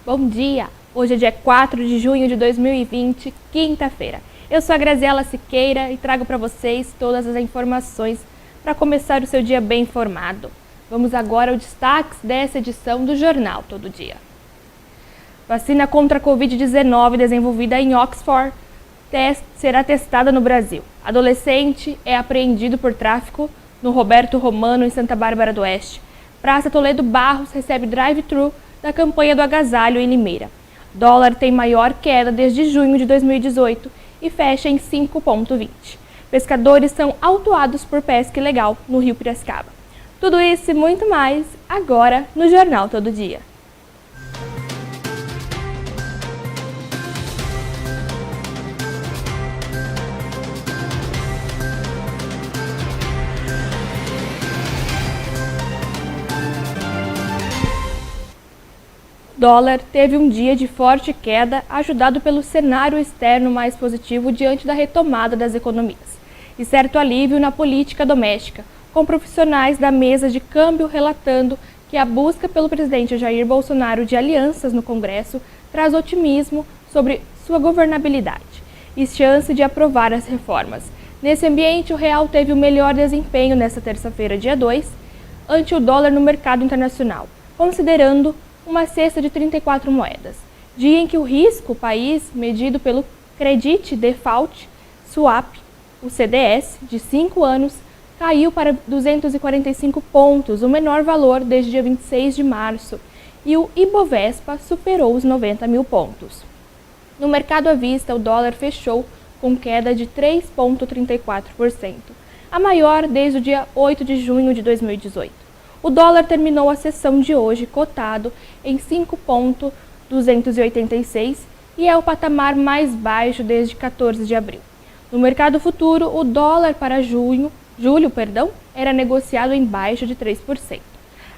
Bom dia! Hoje é dia 4 de junho de 2020, quinta-feira. Eu sou a Graziela Siqueira e trago para vocês todas as informações para começar o seu dia bem informado. Vamos agora aos destaques dessa edição do Jornal Todo Dia. Vacina contra a Covid-19 desenvolvida em Oxford será testada no Brasil. Adolescente é apreendido por tráfico no Roberto Romano, em Santa Bárbara do Oeste. Praça Toledo Barros recebe drive-thru da campanha do agasalho em Limeira. Dólar tem maior queda desde junho de 2018 e fecha em 5,20. Pescadores são autuados por pesca ilegal no Rio Piracicaba. Tudo isso e muito mais agora no Jornal Todo Dia. Dólar teve um dia de forte queda, ajudado pelo cenário externo mais positivo diante da retomada das economias, e certo alívio na política doméstica, com profissionais da mesa de câmbio relatando que a busca pelo presidente Jair Bolsonaro de alianças no Congresso traz otimismo sobre sua governabilidade e chance de aprovar as reformas. Nesse ambiente, o real teve o melhor desempenho nesta terça-feira, dia 2, ante o dólar no mercado internacional, considerando uma cesta de 34 moedas, dia em que o risco país, medido pelo Credit Default Swap, o CDS, de 5 anos, caiu para 245 pontos, o menor valor desde dia 26 de março, e o Ibovespa superou os 90 mil pontos. No mercado à vista, o dólar fechou com queda de 3,34%, a maior desde o dia 8 de junho de 2018. O dólar terminou a sessão de hoje cotado em 5,286 e é o patamar mais baixo desde 14 de abril. No mercado futuro, o dólar para julho, era negociado em baixa de 3%,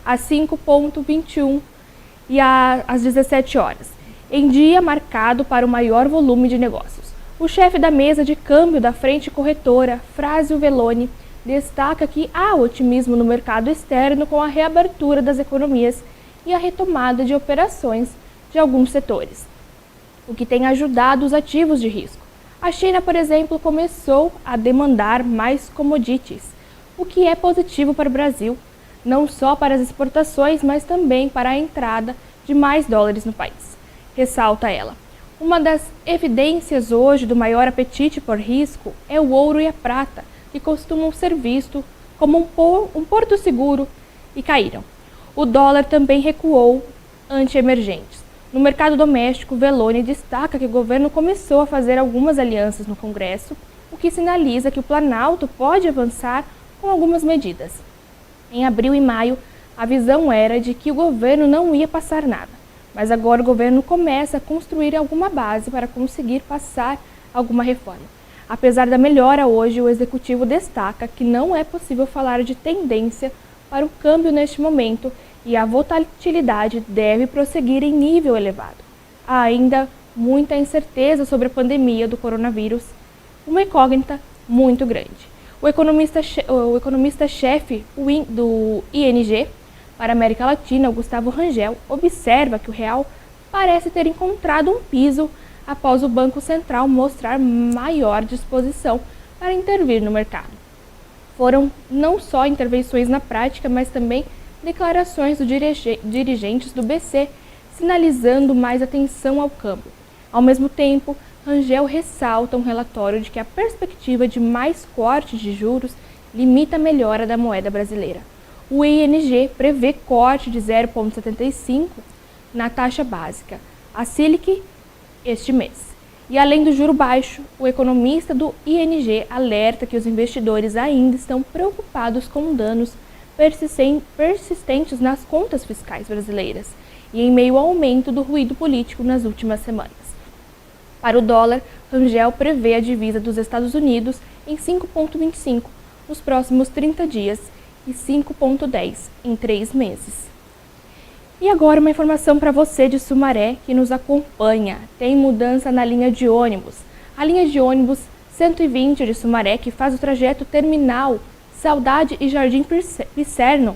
a 5,21 e às 17 horas, em dia marcado para o maior volume de negócios. O chefe da mesa de câmbio da frente corretora, Frásio Velloni, destaca que há otimismo no mercado externo com a reabertura das economias e a retomada de operações de alguns setores, o que tem ajudado os ativos de risco. A China, por exemplo, começou a demandar mais commodities, o que é positivo para o Brasil, não só para as exportações, mas também para a entrada de mais dólares no país. Ressalta ela. Uma das evidências hoje do maior apetite por risco é o ouro e a prata, que costumam ser vistos como um porto seguro e caíram. O dólar também recuou ante emergentes. No mercado doméstico, Velloni destaca que o governo começou a fazer algumas alianças no Congresso, o que sinaliza que o Planalto pode avançar com algumas medidas. Em abril e maio, a visão era de que o governo não ia passar nada, mas agora o governo começa a construir alguma base para conseguir passar alguma reforma. Apesar da melhora hoje, o executivo destaca que não é possível falar de tendência para o câmbio neste momento e a volatilidade deve prosseguir em nível elevado. Há ainda muita incerteza sobre a pandemia do coronavírus, uma incógnita muito grande. O economista-chefe do ING para a América Latina, Gustavo Rangel, observa que o real parece ter encontrado um piso após o Banco Central mostrar maior disposição para intervir no mercado. Foram não só intervenções na prática, mas também declarações dos dirigentes do BC, sinalizando mais atenção ao câmbio. Ao mesmo tempo, Rangel ressalta um relatório de que a perspectiva de mais cortes de juros limita a melhora da moeda brasileira. O ING prevê corte de 0,75 na taxa básica, a Selic, este mês. E além do juro baixo, o economista do ING alerta que os investidores ainda estão preocupados com danos persistentes nas contas fiscais brasileiras e em meio ao aumento do ruído político nas últimas semanas. Para o dólar, Rangel prevê a divisa dos Estados Unidos em 5,25 nos próximos 30 dias e 5,10 em 3 meses. E agora uma informação para você de Sumaré que nos acompanha. Tem mudança na linha de ônibus. A linha de ônibus 120 de Sumaré, que faz o trajeto terminal Saudade e Jardim Pisserno,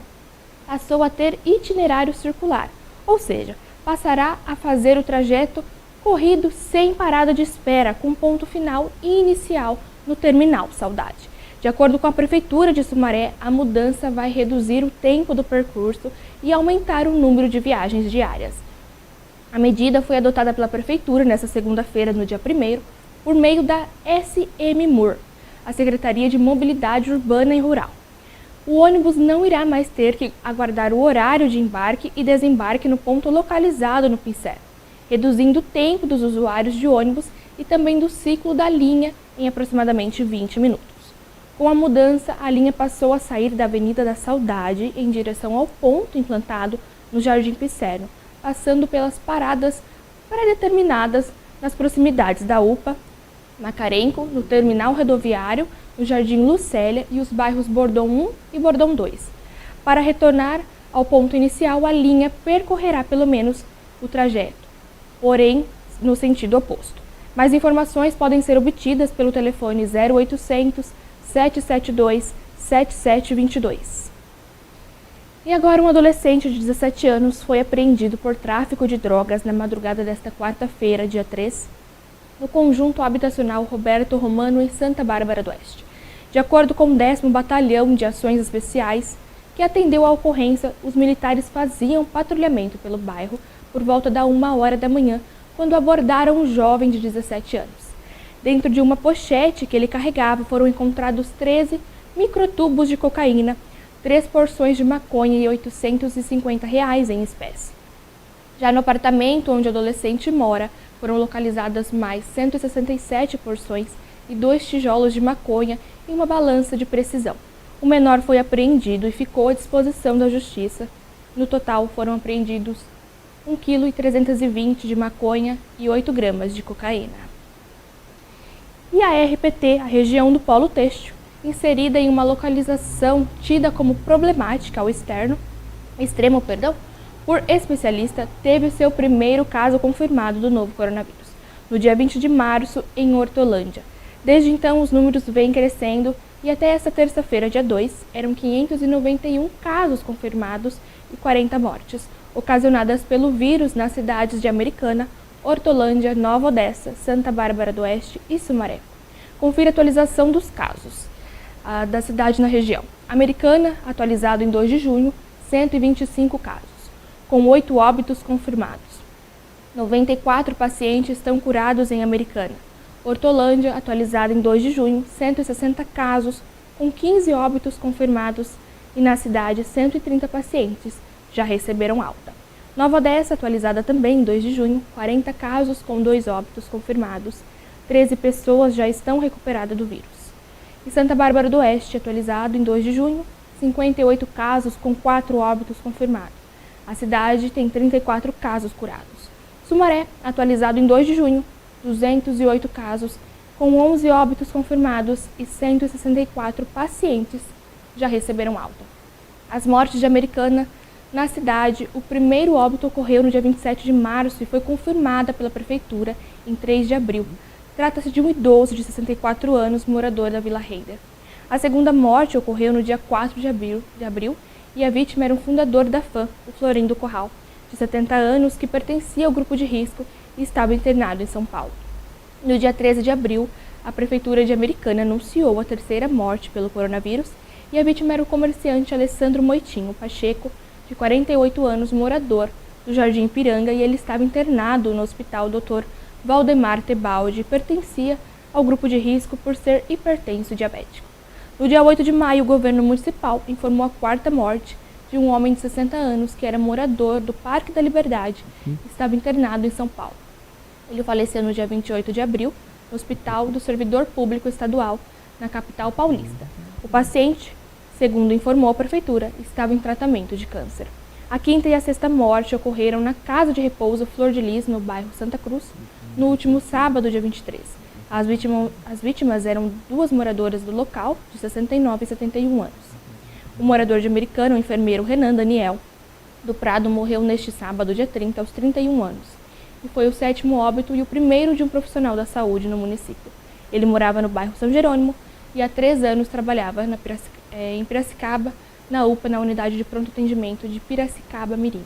passou a ter itinerário circular, ou seja, passará a fazer o trajeto corrido sem parada de espera, com ponto final e inicial no terminal Saudade. De acordo com a Prefeitura de Sumaré, a mudança vai reduzir o tempo do percurso e aumentar o número de viagens diárias. A medida foi adotada pela Prefeitura nesta segunda-feira, no dia 1º, por meio da SMMUR, a Secretaria de Mobilidade Urbana e Rural. O ônibus não irá mais ter que aguardar o horário de embarque e desembarque no ponto localizado no pincel, reduzindo o tempo dos usuários de ônibus e também do ciclo da linha em aproximadamente 20 minutos. Com a mudança, a linha passou a sair da Avenida da Saudade em direção ao ponto implantado no Jardim Piceno, passando pelas paradas pré-determinadas nas proximidades da UPA, Macarenco, no terminal rodoviário, no Jardim Lucélia e os bairros Bordão 1 e Bordão 2. Para retornar ao ponto inicial, a linha percorrerá pelo menos o trajeto, porém no sentido oposto. Mais informações podem ser obtidas pelo telefone 0800 772 7722. E agora um adolescente de 17 anos foi apreendido por tráfico de drogas na madrugada desta quarta-feira, dia 3, no conjunto habitacional Roberto Romano, em Santa Bárbara do Oeste. De acordo com o 10º Batalhão de Ações Especiais, que atendeu à ocorrência, os militares faziam patrulhamento pelo bairro por volta da 1h da manhã, quando abordaram um jovem de 17 anos. Dentro de uma pochete que ele carregava foram encontrados 13 microtubos de cocaína, 3 porções de maconha e R$ 850 em espécie. Já no apartamento onde o adolescente mora, foram localizadas mais 167 porções e 2 tijolos de maconha e uma balança de precisão. O menor foi apreendido e ficou à disposição da Justiça. No total, foram apreendidos 1,320 kg de maconha e 8 gramas de cocaína. E a RPT, a região do Polo Têxtil, inserida em uma localização tida como problemática ao extremo, por especialista, teve seu primeiro caso confirmado do novo coronavírus, no dia 20 de março, em Hortolândia. Desde então, os números vêm crescendo e até esta terça-feira, dia 2, eram 591 casos confirmados e 40 mortes, ocasionadas pelo vírus nas cidades de Americana, Hortolândia, Nova Odessa, Santa Bárbara do Oeste e Sumaré. Confira a atualização dos casos da cidade na região. Americana, atualizado em 2 de junho, 125 casos, com 8 óbitos confirmados. 94 pacientes estão curados em Americana. Hortolândia, atualizado em 2 de junho, 160 casos, com 15 óbitos confirmados, e na cidade 130 pacientes já receberam alta. Nova Odessa, atualizada também em 2 de junho, 40 casos com 2 óbitos confirmados, 13 pessoas já estão recuperadas do vírus. E Santa Bárbara do Oeste, atualizado em 2 de junho, 58 casos com 4 óbitos confirmados. A cidade tem 34 casos curados. Sumaré, atualizado em 2 de junho, 208 casos com 11 óbitos confirmados e 164 pacientes já receberam alta. As mortes de Americana. Na cidade, o primeiro óbito ocorreu no dia 27 de março e foi confirmada pela Prefeitura em 3 de abril. Trata-se de um idoso de 64 anos, morador da Vila Reider. A segunda morte ocorreu no dia 4 de abril e a vítima era um fundador da FAM, o Florindo Corral, de 70 anos, que pertencia ao grupo de risco e estava internado em São Paulo. No dia 13 de abril, a Prefeitura de Americana anunciou a terceira morte pelo coronavírus e a vítima era o comerciante Alessandro Moitinho Pacheco, de 48 anos, morador do Jardim Ipiranga, e ele estava internado no Hospital Dr. Valdemar Tebaldi e pertencia ao grupo de risco por ser hipertenso e diabético. No dia 8 de maio, o governo municipal informou a 4ª morte de um homem de 60 anos que era morador do Parque da Liberdade e estava internado em São Paulo. Ele faleceu no dia 28 de abril no Hospital do Servidor Público Estadual, na capital paulista. O paciente, segundo informou a Prefeitura, estava em tratamento de câncer. A 5ª e a 6ª morte ocorreram na Casa de Repouso Flor de Lis, no bairro Santa Cruz, no último sábado, dia 23. As vítimas eram 2 moradoras do local, de 69 e 71 anos. O morador de Americana, o enfermeiro Renan Daniel do Prado, morreu neste sábado, dia 30, aos 31 anos. E foi o 7º óbito e o primeiro de um profissional da saúde no município. Ele morava no bairro São Jerônimo e há 3 anos trabalhava em Piracicaba, na UPA, na unidade de pronto atendimento de Piracicaba Mirim.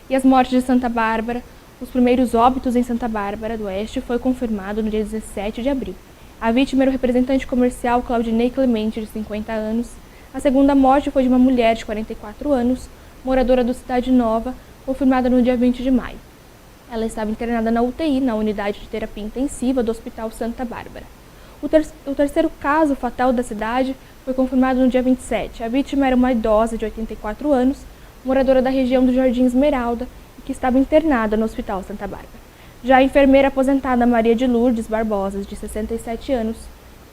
E as mortes de Santa Bárbara, os primeiros óbitos em Santa Bárbara do Oeste foi confirmado no dia 17 de abril. A vítima era o representante comercial Claudinei Clemente, de 50 anos. A segunda morte foi de uma mulher de 44 anos, moradora do Cidade Nova, confirmada no dia 20 de maio. Ela estava internada na UTI, na unidade de terapia intensiva do Hospital Santa Bárbara. O terceiro caso fatal da cidade foi confirmado no dia 27. A vítima era uma idosa de 84 anos, moradora da região do Jardim Esmeralda, e que estava internada no Hospital Santa Bárbara. Já a enfermeira aposentada Maria de Lourdes Barbosa, de 67 anos,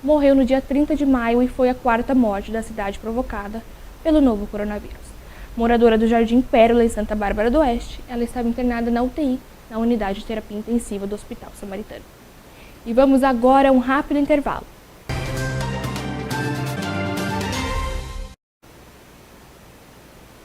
morreu no dia 30 de maio e foi a quarta morte da cidade provocada pelo novo coronavírus. Moradora do Jardim Pérola, em Santa Bárbara do Oeste, ela estava internada na UTI, na unidade de terapia intensiva do Hospital Samaritano. E vamos agora a um rápido intervalo.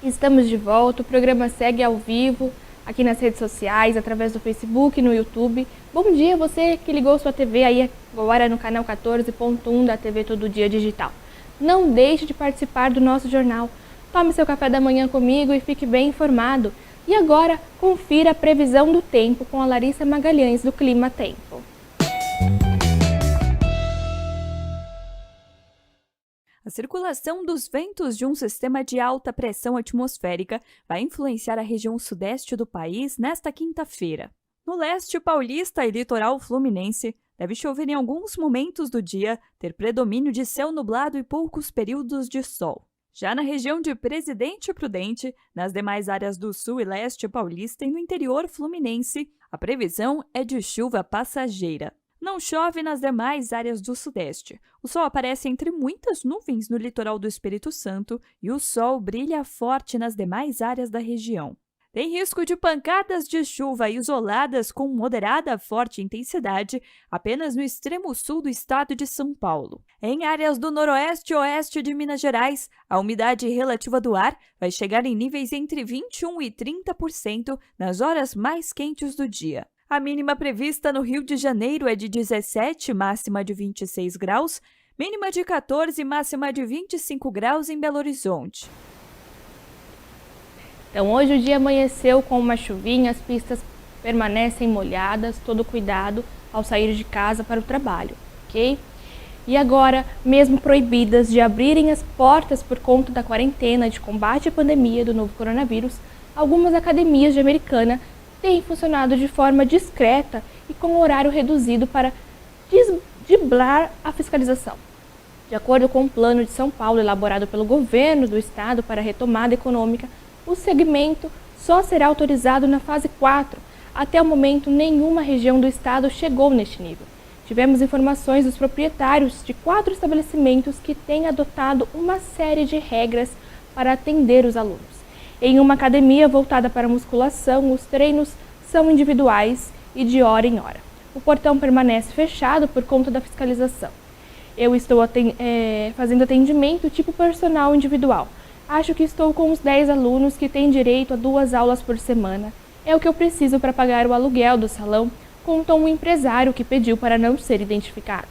Estamos de volta, o programa segue ao vivo, aqui nas redes sociais, através do Facebook e no YouTube. Bom dia, você que ligou sua TV aí agora no canal 14.1 da TV Todo Dia Digital. Não deixe de participar do nosso jornal. Tome seu café da manhã comigo e fique bem informado. E agora, confira a previsão do tempo com a Larissa Magalhães, do Clima Tempo. A circulação dos ventos de um sistema de alta pressão atmosférica vai influenciar a região sudeste do país nesta quinta-feira. No leste paulista e litoral fluminense, deve chover em alguns momentos do dia, ter predomínio de céu nublado e poucos períodos de sol. Já na região de Presidente Prudente, nas demais áreas do sul e leste paulista e no interior fluminense, a previsão é de chuva passageira. Não chove nas demais áreas do sudeste. O sol aparece entre muitas nuvens no litoral do Espírito Santo e o sol brilha forte nas demais áreas da região. Tem risco de pancadas de chuva isoladas com moderada a forte intensidade apenas no extremo sul do estado de São Paulo. Em áreas do noroeste e oeste de Minas Gerais, a umidade relativa do ar vai chegar em níveis entre 21% e 30% nas horas mais quentes do dia. A mínima prevista no Rio de Janeiro é de 17, máxima de 26 graus, mínima de 14 e máxima de 25 graus em Belo Horizonte. Então, hoje o dia amanheceu com uma chuvinha, as pistas permanecem molhadas, todo cuidado ao sair de casa para o trabalho, ok? E agora, mesmo proibidas de abrirem as portas por conta da quarentena de combate à pandemia do novo coronavírus, algumas academias de Americana têm funcionado de forma discreta e com horário reduzido para driblar a fiscalização. De acordo com o plano de São Paulo elaborado pelo governo do estado para a retomada econômica, o segmento só será autorizado na fase 4. Até o momento, nenhuma região do estado chegou neste nível. Tivemos informações dos proprietários de 4 estabelecimentos que têm adotado uma série de regras para atender os alunos. Em uma academia voltada para a musculação, os treinos são individuais e de hora em hora. O portão permanece fechado por conta da fiscalização. Eu estou fazendo atendimento tipo personal individual. Acho que estou com uns 10 alunos que têm direito a 2 aulas por semana. É o que eu preciso para pagar o aluguel do salão, contou um empresário que pediu para não ser identificado.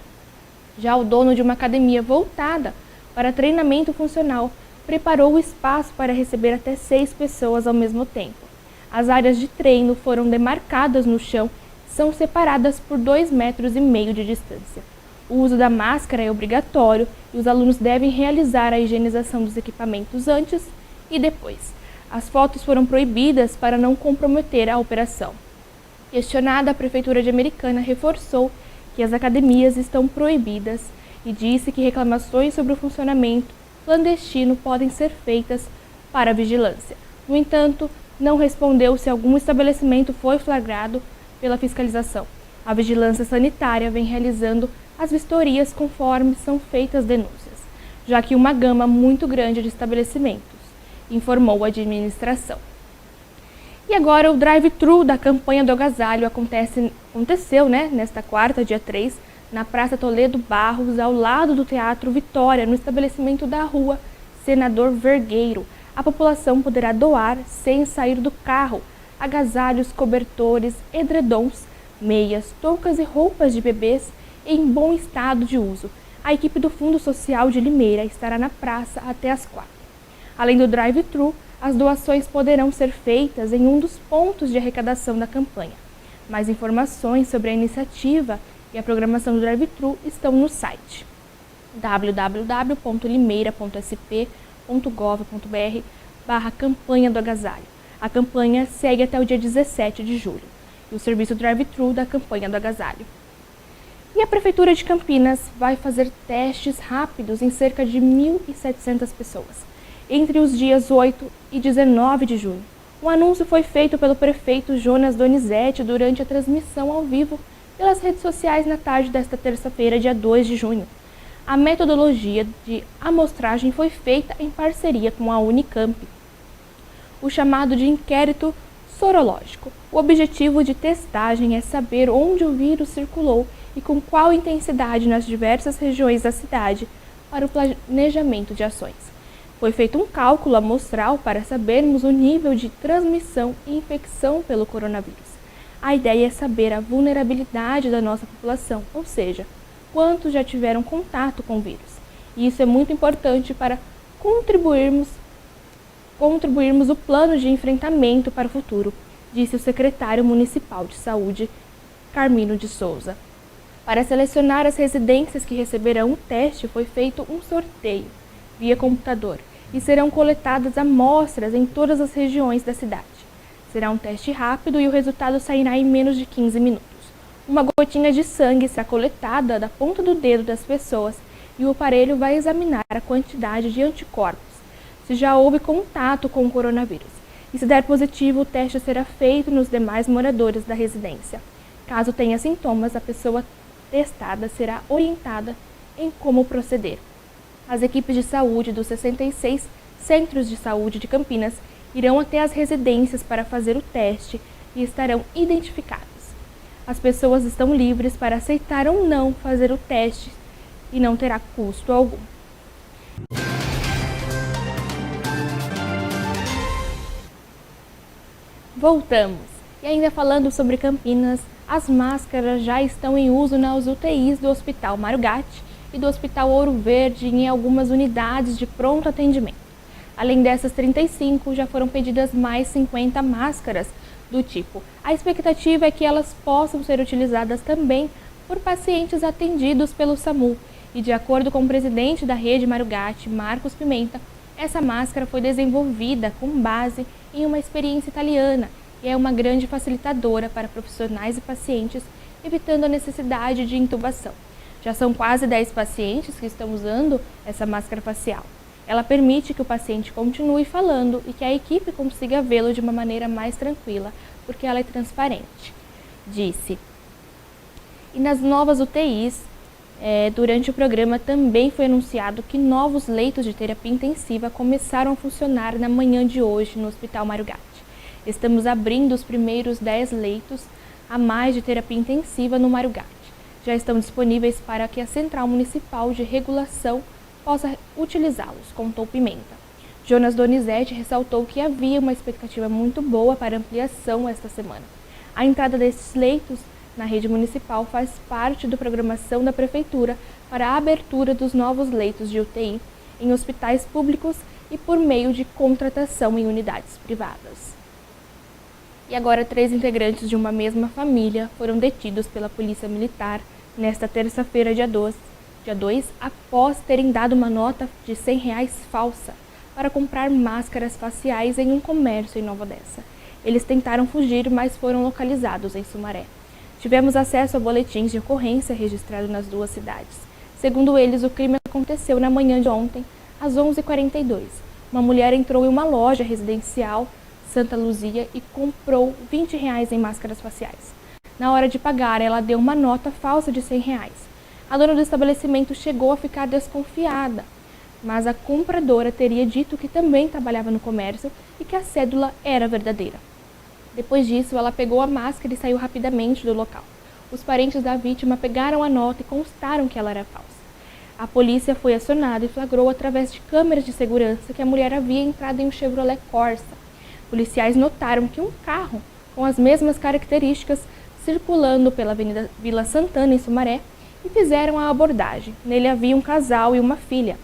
Já o dono de uma academia voltada para treinamento funcional preparou o espaço para receber até 6 pessoas ao mesmo tempo. As áreas de treino foram demarcadas no chão, são separadas por 2,5 metros de distância. O uso da máscara é obrigatório e os alunos devem realizar a higienização dos equipamentos antes e depois. As fotos foram proibidas para não comprometer a operação. Questionada, a Prefeitura de Americana reforçou que as academias estão proibidas e disse que reclamações sobre o funcionamento clandestino podem ser feitas para a vigilância. No entanto, não respondeu se algum estabelecimento foi flagrado pela fiscalização. A vigilância sanitária vem realizando as vistorias conforme são feitas denúncias, já que uma gama muito grande de estabelecimentos, informou a administração. E agora o drive-thru da campanha do agasalho aconteceu nesta quarta, dia 3, na Praça Toledo Barros, ao lado do Teatro Vitória, no estabelecimento da rua Senador Vergueiro. A população poderá doar, sem sair do carro, agasalhos, cobertores, edredons, meias, toucas e roupas de bebês em bom estado de uso. A equipe do Fundo Social de Limeira estará na praça até às 4. Além do drive-thru, As doações poderão ser feitas em um dos pontos de arrecadação da campanha. Mais informações sobre a iniciativa e a programação do drive-thru estão no site www.limeira.sp.gov.br/campanha do agasalho. A campanha segue até o dia 17 de julho e o serviço drive-thru da campanha do agasalho. E a Prefeitura de Campinas vai fazer testes rápidos em cerca de 1.700 pessoas, entre os dias 8 e 19 de junho. O anúncio foi feito pelo prefeito Jonas Donizete durante a transmissão ao vivo pelas redes sociais na tarde desta terça-feira, dia 2 de junho. A metodologia de amostragem foi feita em parceria com a Unicamp, o chamado de inquérito sorológico. O objetivo de testagem é saber onde o vírus circulou e com qual intensidade nas diversas regiões da cidade para o planejamento de ações. Foi feito um cálculo amostral para sabermos o nível de transmissão e infecção pelo coronavírus. A ideia é saber a vulnerabilidade da nossa população, ou seja, quantos já tiveram contato com o vírus. E isso é muito importante para contribuirmos o plano de enfrentamento para o futuro, disse o secretário municipal de saúde, Carmino de Souza. Para selecionar as residências que receberão o teste, foi feito um sorteio via computador e serão coletadas amostras em todas as regiões da cidade. Será um teste rápido e o resultado sairá em menos de 15 minutos. Uma gotinha de sangue será coletada da ponta do dedo das pessoas e o aparelho vai examinar a quantidade de anticorpos, se já houve contato com o coronavírus. E se der positivo, o teste será feito nos demais moradores da residência. Caso tenha sintomas, a pessoa testada será orientada em como proceder. As equipes de saúde dos 66 centros de saúde de Campinas irão até as residências para fazer o teste e estarão identificadas. As pessoas estão livres para aceitar ou não fazer o teste e não terá custo algum. Voltamos. E ainda falando sobre Campinas, as máscaras já estão em uso nas UTIs do Hospital Mário Gatti e do Hospital Ouro Verde em algumas unidades de pronto atendimento. Além dessas 35, já foram pedidas mais 50 máscaras do tipo. A expectativa é que elas possam ser utilizadas também por pacientes atendidos pelo SAMU. E de acordo com o presidente da rede Mário Gatti, Marcos Pimenta, essa máscara foi desenvolvida com base em uma experiência italiana e é uma grande facilitadora para profissionais e pacientes, evitando a necessidade de intubação. Já são quase 10 pacientes que estão usando essa máscara facial. Ela permite que o paciente continue falando e que a equipe consiga vê-lo de uma maneira mais tranquila, porque ela é transparente, disse. E nas novas UTIs, durante o programa também foi anunciado que novos leitos de terapia intensiva começaram a funcionar na manhã de hoje no Hospital Mário Gatti. Estamos abrindo os primeiros 10 leitos a mais de terapia intensiva no Mário Gatti. Já estão disponíveis para que a Central Municipal de Regulação possa utilizá-los, contou Pimenta. Jonas Donizete ressaltou que havia uma expectativa muito boa para ampliação esta semana. A entrada desses leitos na rede municipal faz parte da programação da Prefeitura para a abertura dos novos leitos de UTI em hospitais públicos e por meio de contratação em unidades privadas. E agora 3 integrantes de uma mesma família foram detidos pela Polícia Militar nesta terça-feira, dia 2, após terem dado uma nota de R$100 falsa para comprar máscaras faciais em um comércio em Nova Odessa. Eles tentaram fugir, mas foram localizados em Sumaré. Tivemos acesso a boletins de ocorrência registrados nas duas cidades. Segundo eles, o crime aconteceu na manhã de ontem, às 11h42. Uma mulher entrou em uma loja residencial Santa Luzia e comprou R$20 em máscaras faciais. Na hora de pagar, ela deu uma nota falsa de R$100. A dona do estabelecimento chegou a ficar desconfiada, mas a compradora teria dito que também trabalhava no comércio e que a cédula era verdadeira. Depois disso, ela pegou a máscara e saiu rapidamente do local. Os parentes da vítima pegaram a nota e constaram que ela era falsa. A polícia foi acionada e flagrou através de câmeras de segurança que a mulher havia entrado em um Chevrolet Corsa. Policiais notaram que um carro com as mesmas características circulando pela Avenida Vila Santana, em Sumaré, e fizeram a abordagem. Nele havia um casal e uma filha.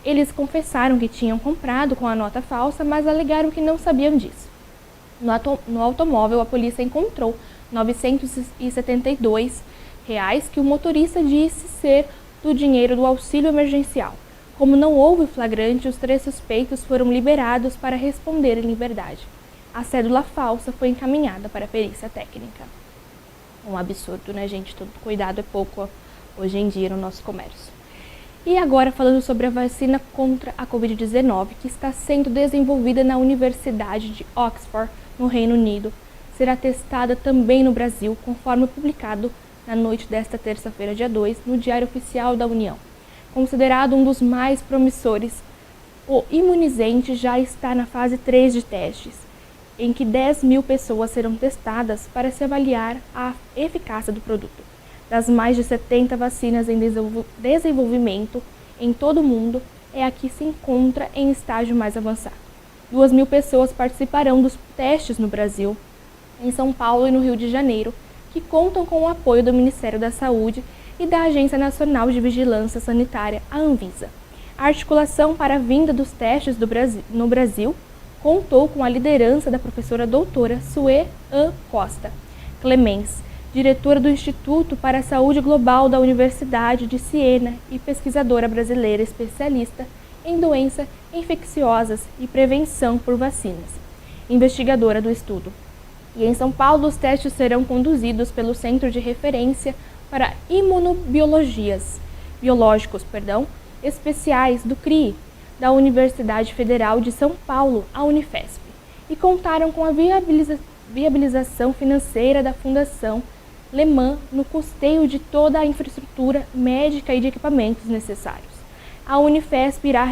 Eles confessaram que tinham comprado com a nota falsa, mas alegaram que não sabiam disso. No automóvel, a polícia encontrou R$ 972 que o motorista disse ser do dinheiro do auxílio emergencial. Como não houve flagrante, os 3 suspeitos foram liberados para responder em liberdade. A cédula falsa foi encaminhada para a perícia técnica. Um absurdo, né, gente? Todo cuidado é pouco hoje em dia no nosso comércio. E agora falando sobre a vacina contra a Covid-19, que está sendo desenvolvida na Universidade de Oxford, no Reino Unido, será testada também no Brasil, conforme publicado na noite desta terça-feira, dia 2, no Diário Oficial da União. Considerado um dos mais promissores, o imunizante já está na fase 3 de testes, em que 10.000 pessoas serão testadas para se avaliar a eficácia do produto. Das mais de 70 vacinas em desenvolvimento em todo o mundo, é a que se encontra em estágio mais avançado. 2.000 pessoas participarão dos testes no Brasil, em São Paulo e no Rio de Janeiro, que contam com o apoio do Ministério da Saúde e da Agência Nacional de Vigilância Sanitária, a Anvisa. A articulação para a vinda dos testes no Brasil contou com a liderança da professora doutora Suê An Costa Clemens, diretora do Instituto para a Saúde Global da Universidade de Siena e pesquisadora brasileira especialista em doenças infecciosas e prevenção por vacinas, investigadora do estudo. E em São Paulo, os testes serão conduzidos pelo Centro de Referência para Biológicos Especiais do CRI, da Universidade Federal de São Paulo, a Unifesp, e contaram com a viabilização financeira da Fundação LEMAN no custeio de toda a infraestrutura médica e de equipamentos necessários. A Unifesp irá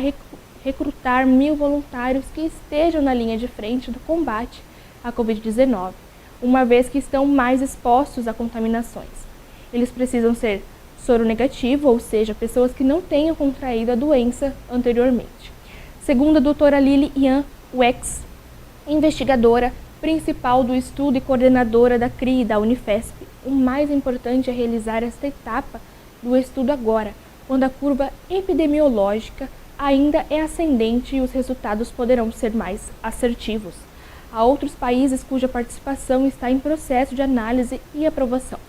recrutar 1.000 voluntários que estejam na linha de frente do combate à Covid-19, uma vez que estão mais expostos a contaminações. Eles precisam ser soronegativo, ou seja, pessoas que não tenham contraído a doença anteriormente. Segundo a doutora Lili Ian Wex, investigadora principal do estudo e coordenadora da CRI da Unifesp, o mais importante é realizar esta etapa do estudo agora, quando a curva epidemiológica ainda é ascendente e os resultados poderão ser mais assertivos. Há outros países cuja participação está em processo de análise e aprovação.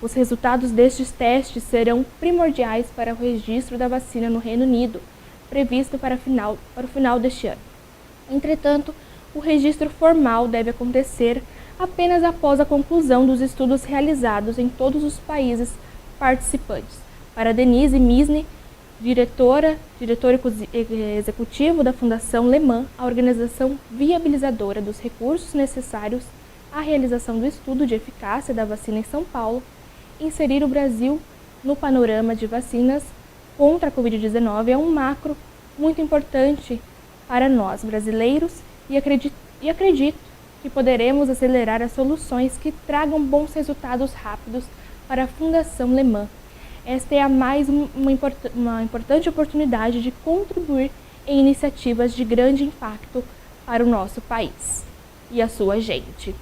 Os resultados destes testes serão primordiais para o registro da vacina no Reino Unido, previsto para o final deste ano. Entretanto, o registro formal deve acontecer apenas após a conclusão dos estudos realizados em todos os países participantes. Para Denise Misne, diretor executivo da Fundação LEMAN, a organização viabilizadora dos recursos necessários à realização do estudo de eficácia da vacina em São Paulo, inserir o Brasil no panorama de vacinas contra a Covid-19 é um macro muito importante para nós brasileiros e acredito que poderemos acelerar as soluções que tragam bons resultados rápidos para a Fundação LEMAN. Esta é uma importante oportunidade de contribuir em iniciativas de grande impacto para o nosso país e a sua gente.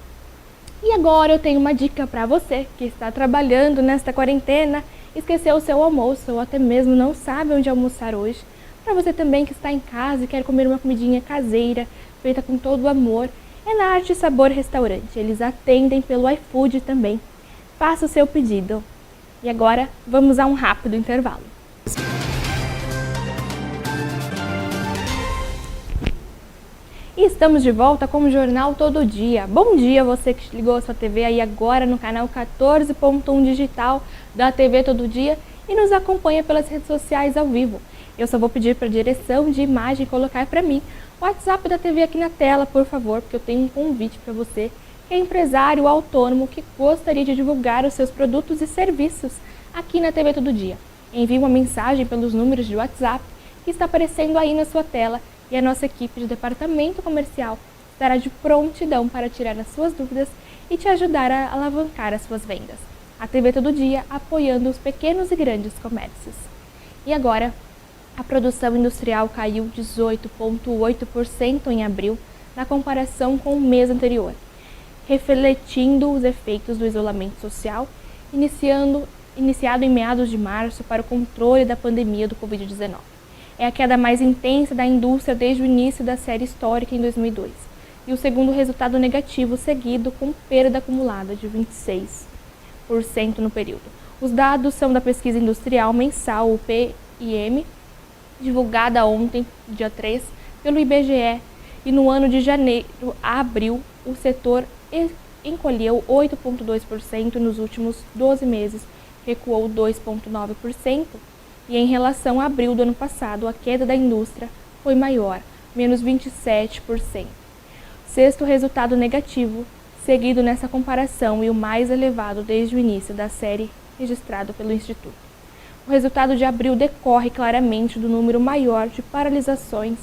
E agora eu tenho uma dica para você que está trabalhando nesta quarentena, esqueceu o seu almoço ou até mesmo não sabe onde almoçar hoje. Para você também que está em casa e quer comer uma comidinha caseira, feita com todo o amor, é na Arte e Sabor Restaurante. Eles atendem pelo iFood também. Faça o seu pedido. E agora, vamos a um rápido intervalo. E estamos de volta com o Jornal Todo Dia. Bom dia você que ligou a sua TV aí agora no canal 14.1 digital da TV Todo Dia e nos acompanha pelas redes sociais ao vivo. Eu só vou pedir para a direção de imagem colocar para mim o WhatsApp da TV aqui na tela, por favor, porque eu tenho um convite para você que é empresário autônomo que gostaria de divulgar os seus produtos e serviços aqui na TV Todo Dia. Envie uma mensagem pelos números de WhatsApp que está aparecendo aí na sua tela e a nossa equipe de departamento comercial estará de prontidão para tirar as suas dúvidas e te ajudar a alavancar as suas vendas. A TV Todo Dia apoiando os pequenos e grandes comércios. E agora, a produção industrial caiu 18,8% em abril na comparação com o mês anterior, refletindo os efeitos do isolamento social iniciado em meados de março para o controle da pandemia do Covid-19. É a queda mais intensa da indústria desde o início da série histórica em 2002. E o segundo resultado negativo seguido com perda acumulada de 26% no período. Os dados são da pesquisa industrial mensal, o PIM, divulgada ontem, dia 3, pelo IBGE, e no ano de janeiro a abril, o setor encolheu 8,2% nos últimos 12 meses, recuou 2,9%, e em relação a abril do ano passado, a queda da indústria foi maior, menos 27%. Sexto resultado negativo, seguido nessa comparação e o mais elevado desde o início da série registrado pelo Instituto. O resultado de abril decorre claramente do número maior de paralisações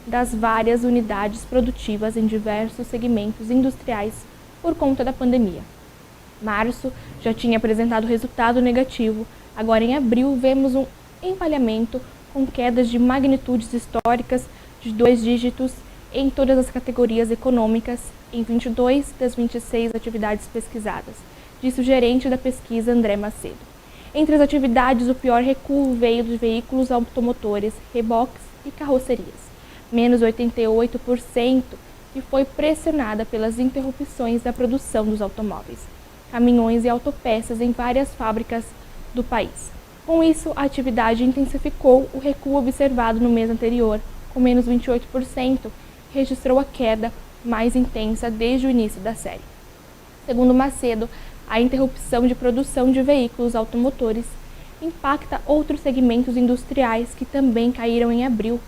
das várias unidades produtivas em diversos segmentos industriais por conta da pandemia. Março já tinha apresentado resultado negativo, agora em abril vemos um empalhamento com quedas de magnitudes históricas de 2 dígitos em todas as categorias econômicas em 22 das 26 atividades pesquisadas, disse o gerente da pesquisa André Macedo. Entre as atividades, o pior recuo veio dos veículos automotores, reboques e carrocerias, menos 88%, e foi pressionada pelas interrupções da produção dos automóveis, caminhões e autopeças em várias fábricas do país. Com isso, a atividade intensificou o recuo observado no mês anterior, com menos 28%, e registrou a queda mais intensa desde o início da série. Segundo Macedo, a interrupção de produção de veículos automotores impacta outros segmentos industriais que também caíram em abril.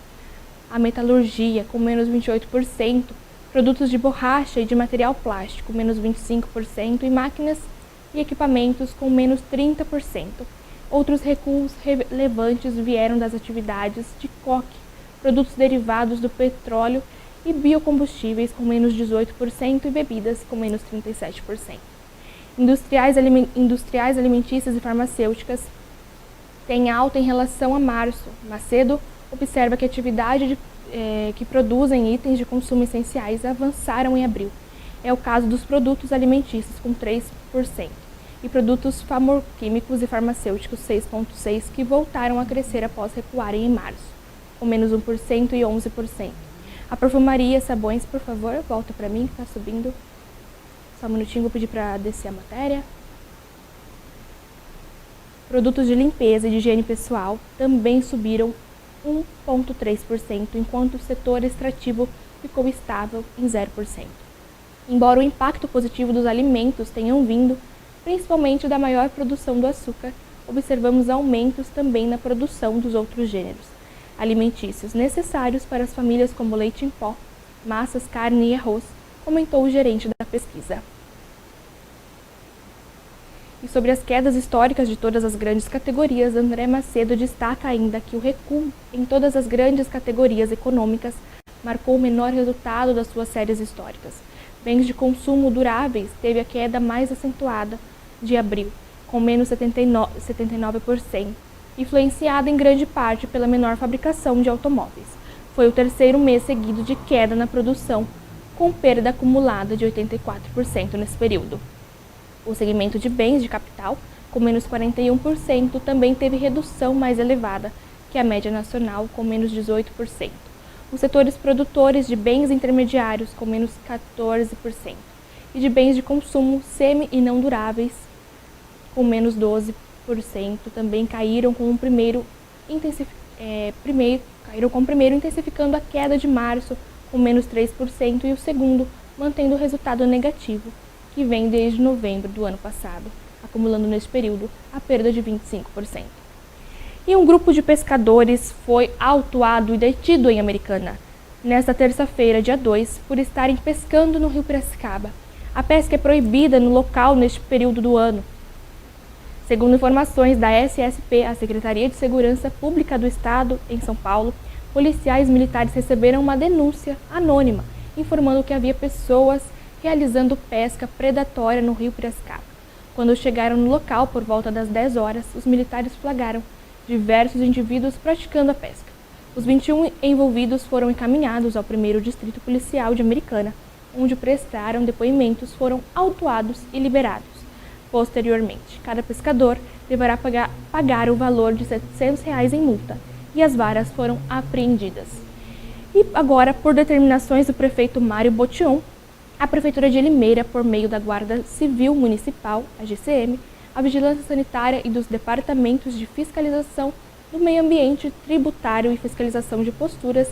A metalurgia, com menos 28%, produtos de borracha e de material plástico, menos 25%, e máquinas e equipamentos, com menos 30%. Outros recuos relevantes vieram das atividades de coque, produtos derivados do petróleo e biocombustíveis, com menos 18%, e bebidas, com menos 37%. Industriais alimentícias e farmacêuticas têm alta em relação a março. Macedo observa que a atividade que produzem itens de consumo essenciais avançaram em abril. É o caso dos produtos alimentícios, com 3%, e produtos farmacêuticos e farmacêuticos, 6,6%, que voltaram a crescer após recuarem em março, com menos 1% e 11%. A perfumaria, sabões, por favor, volta para mim, que está subindo. Só um minutinho, vou pedir para descer a matéria. Produtos de limpeza e de higiene pessoal também subiram 1,3%, enquanto o setor extrativo ficou estável em 0%. Embora o impacto positivo dos alimentos tenham vindo, principalmente da maior produção do açúcar, observamos aumentos também na produção dos outros gêneros alimentícios necessários para as famílias, como leite em pó, massas, carne e arroz, comentou o gerente da pesquisa. E sobre as quedas históricas de todas as grandes categorias, André Macedo destaca ainda que o recuo em todas as grandes categorias econômicas marcou o menor resultado das suas séries históricas. Bens de consumo duráveis teve a queda mais acentuada de abril, com menos 79%, influenciada em grande parte pela menor fabricação de automóveis. Foi o terceiro mês seguido de queda na produção, com perda acumulada de 84% nesse período. O segmento de bens de capital, com menos 41%, também teve redução mais elevada que a média nacional, com menos 18%. Os setores produtores de bens intermediários, com menos 14%, e de bens de consumo semi e não duráveis, com menos 12%, também caíram com o primeiro, intensificando a queda de março, com menos 3%, e o segundo mantendo o resultado negativo, que vem desde novembro do ano passado, acumulando neste período a perda de 25%. E um grupo de pescadores foi autuado e detido em Americana, nesta terça-feira, dia 2, por estarem pescando no rio Piracicaba. A pesca é proibida no local neste período do ano. Segundo informações da SSP, a Secretaria de Segurança Pública do Estado, em São Paulo, policiais militares receberam uma denúncia anônima, informando que havia pessoas realizando pesca predatória no rio Piracicaba. Quando chegaram no local por volta das 10 horas, os militares flagraram diversos indivíduos praticando a pesca. Os 21 envolvidos foram encaminhados ao 1º Distrito Policial de Americana, onde prestaram depoimentos, foram autuados e liberados. Posteriormente, cada pescador deverá pagar o valor de R$ 700 em multa e as varas foram apreendidas. E agora, por determinações do prefeito Mário Botion, a Prefeitura de Limeira, por meio da Guarda Civil Municipal, a GCM, a Vigilância Sanitária e dos Departamentos de Fiscalização do Meio Ambiente, Tributário e Fiscalização de Posturas,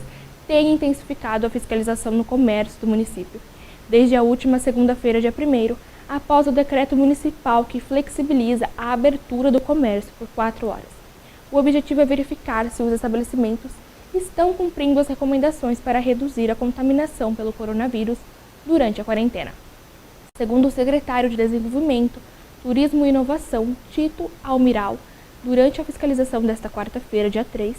têm intensificado a fiscalização no comércio do município, desde a última segunda-feira, dia 1º, após o decreto municipal que flexibiliza a abertura do comércio por 4 horas. O objetivo é verificar se os estabelecimentos estão cumprindo as recomendações para reduzir a contaminação pelo coronavírus durante a quarentena. Segundo o secretário de Desenvolvimento, Turismo e Inovação, Tito Almiral, durante a fiscalização desta quarta-feira, dia 3,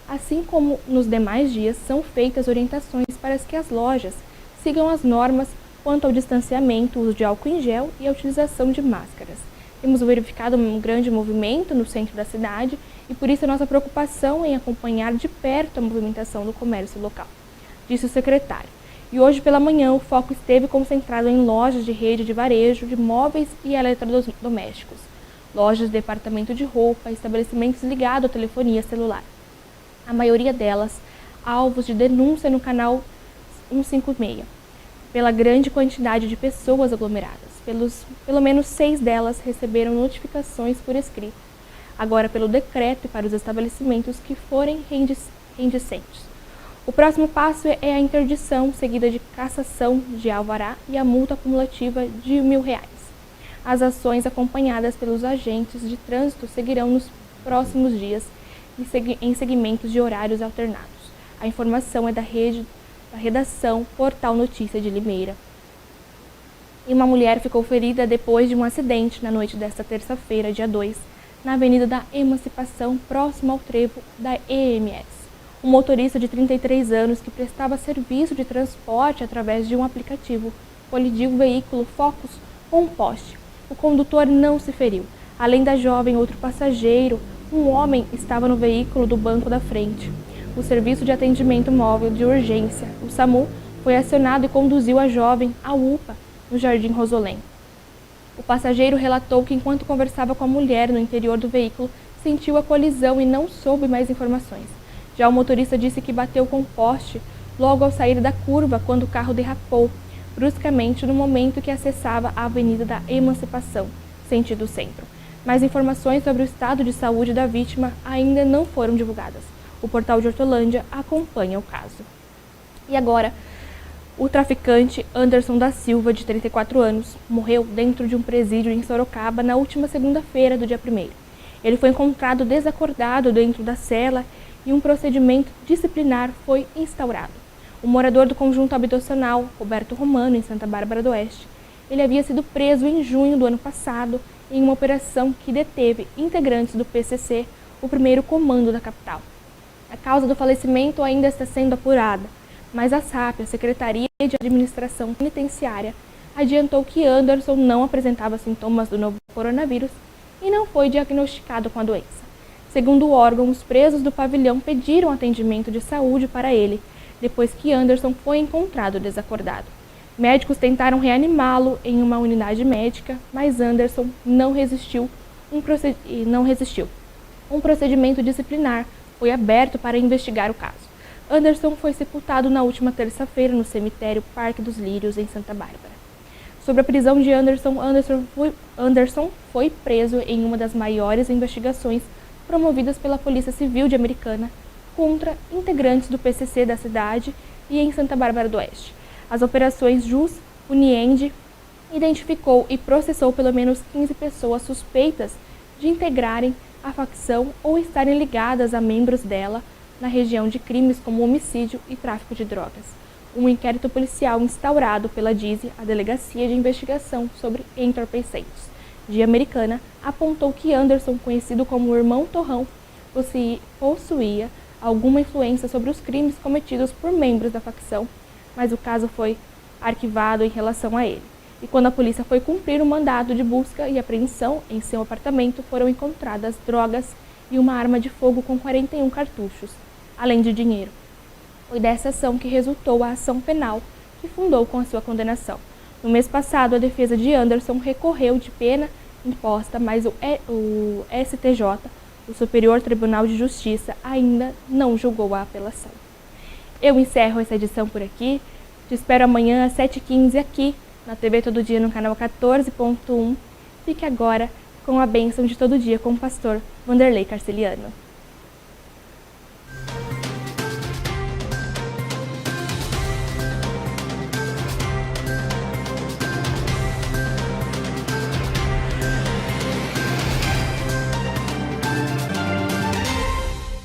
assim como nos demais dias, são feitas orientações para que as lojas sigam as normas quanto ao distanciamento, uso de álcool em gel e a utilização de máscaras. Temos verificado um grande movimento no centro da cidade e por isso a nossa preocupação em acompanhar de perto a movimentação do comércio local, disse o secretário. E hoje pela manhã o foco esteve concentrado em lojas de rede de varejo de móveis e eletrodomésticos, lojas de departamento de roupa, estabelecimentos ligados à telefonia celular. A maioria delas alvos de denúncia no canal 156, pela grande quantidade de pessoas aglomeradas. Pelo menos 6 delas receberam notificações por escrito, agora pelo decreto e para os estabelecimentos que forem reindicentes. O próximo passo é a interdição, seguida de cassação de alvará e a multa acumulativa de R$1.000. As ações acompanhadas pelos agentes de trânsito seguirão nos próximos dias em segmentos de horários alternados. A informação é da redação Portal Notícia de Limeira. E uma mulher ficou ferida depois de um acidente na noite desta terça-feira, dia 2, na Avenida da Emancipação, próximo ao trevo da EMS. Um motorista de 33 anos que prestava serviço de transporte através de um aplicativo colidiu o veículo Focus com um poste. O condutor não se feriu. Além da jovem, outro passageiro, um homem, estava no veículo do banco da frente. O Serviço de Atendimento Móvel de Urgência, o SAMU, foi acionado e conduziu a jovem ao UPA, no Jardim Rosolém. O passageiro relatou que, enquanto conversava com a mulher no interior do veículo, sentiu a colisão e não soube mais informações. Já o motorista disse que bateu com o poste logo ao sair da curva quando o carro derrapou, bruscamente no momento que acessava a Avenida da Emancipação, sentido centro. Mais informações sobre o estado de saúde da vítima ainda não foram divulgadas. O portal de Hortolândia acompanha o caso. E agora, o traficante Anderson da Silva, de 34 anos, morreu dentro de um presídio em Sorocaba na última segunda-feira do dia 1º. Ele foi encontrado desacordado dentro da cela e um procedimento disciplinar foi instaurado. O morador do conjunto habitacional, Roberto Romano, em Santa Bárbara do Oeste, ele havia sido preso em junho do ano passado em uma operação que deteve integrantes do PCC, o primeiro comando da capital. A causa do falecimento ainda está sendo apurada, mas a SAP, a Secretaria de Administração Penitenciária, adiantou que Anderson não apresentava sintomas do novo coronavírus e não foi diagnosticado com a doença. Segundo o órgão, os presos do pavilhão pediram atendimento de saúde para ele, depois que Anderson foi encontrado desacordado. Médicos tentaram reanimá-lo em uma unidade médica, mas Anderson não resistiu. Um procedimento disciplinar foi aberto para investigar o caso. Anderson foi sepultado na última terça-feira no cemitério Parque dos Lírios, em Santa Bárbara. Sobre a prisão de Anderson foi preso em uma das maiores investigações promovidas pela Polícia Civil de Americana contra integrantes do PCC da cidade e em Santa Bárbara do Oeste. As operações Jus Uniendi identificou e processou pelo menos 15 pessoas suspeitas de integrarem a facção ou estarem ligadas a membros dela na região de crimes como homicídio e tráfico de drogas. Um inquérito policial instaurado pela DISE, a Delegacia de Investigação sobre Entorpecentes de Americana, apontou que Anderson, conhecido como o Irmão Torrão, possuía alguma influência sobre os crimes cometidos por membros da facção, mas o caso foi arquivado em relação a ele. E quando a polícia foi cumprir o mandado de busca e apreensão em seu apartamento, foram encontradas drogas e uma arma de fogo com 41 cartuchos, além de dinheiro. Foi dessa ação que resultou a ação penal que fundou com a sua condenação. No mês passado, a defesa de Anderson recorreu de pena imposta, mas o STJ o Superior Tribunal de Justiça ainda não julgou a apelação. Eu encerro essa edição por aqui. Te espero amanhã às 7h15 aqui na TV Todo Dia no canal 14.1. Fique agora com a bênção de todo dia com o pastor Vanderlei Carceliano.